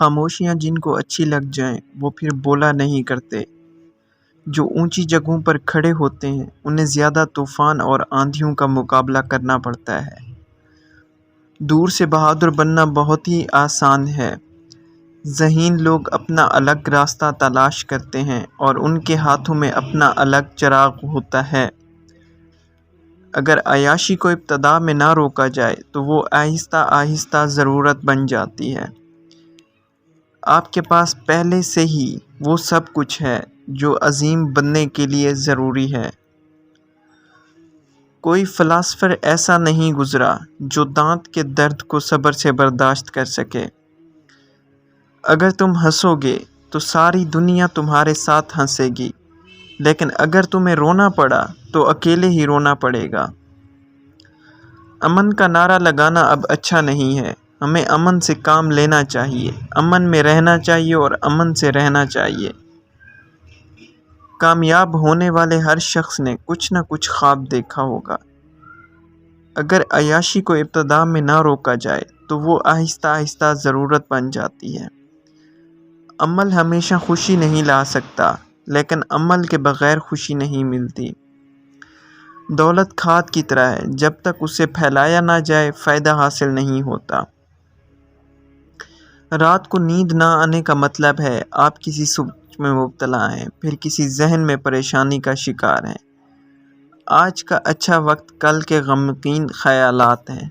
خاموشیاں جن کو اچھی لگ جائیں وہ پھر بولا نہیں کرتے۔ جو اونچی جگہوں پر کھڑے ہوتے ہیں انہیں زیادہ طوفان اور آندھیوں کا مقابلہ کرنا پڑتا ہے۔ دور سے بہادر بننا بہت ہی آسان ہے۔ ذہین لوگ اپنا الگ راستہ تلاش کرتے ہیں اور ان کے ہاتھوں میں اپنا الگ چراغ ہوتا ہے۔ اگر عیاشی کو ابتدا میں نہ روکا جائے تو وہ آہستہ آہستہ ضرورت بن جاتی ہے۔ آپ کے پاس پہلے سے ہی وہ سب کچھ ہے جو عظیم بننے کے لیے ضروری ہے۔ کوئی فلاسفر ایسا نہیں گزرا جو دانت کے درد کو صبر سے برداشت کر سکے۔ اگر تم ہنسو گے تو ساری دنیا تمہارے ساتھ ہنسے گی، لیکن اگر تمہیں رونا پڑا تو اکیلے ہی رونا پڑے گا۔ امن کا نعرہ لگانا اب اچھا نہیں ہے۔ ہمیں امن سے کام لینا چاہیے، امن میں رہنا چاہیے اور امن سے رہنا چاہیے۔ کامیاب ہونے والے ہر شخص نے کچھ نہ کچھ خواب دیکھا ہوگا۔ اگر عیاشی کو ابتدا میں نہ روکا جائے تو وہ آہستہ آہستہ ضرورت بن جاتی ہے۔ عمل ہمیشہ خوشی نہیں لا سکتا، لیکن عمل کے بغیر خوشی نہیں ملتی۔ دولت کھاد کی طرح ہے، جب تک اسے پھیلایا نہ جائے فائدہ حاصل نہیں ہوتا۔ رات کو نیند نہ آنے کا مطلب ہے آپ کسی سوچ میں مبتلا ہیں، پھر کسی ذہن میں پریشانی کا شکار ہیں۔ آج کا اچھا وقت کل کے غمگین خیالات ہیں۔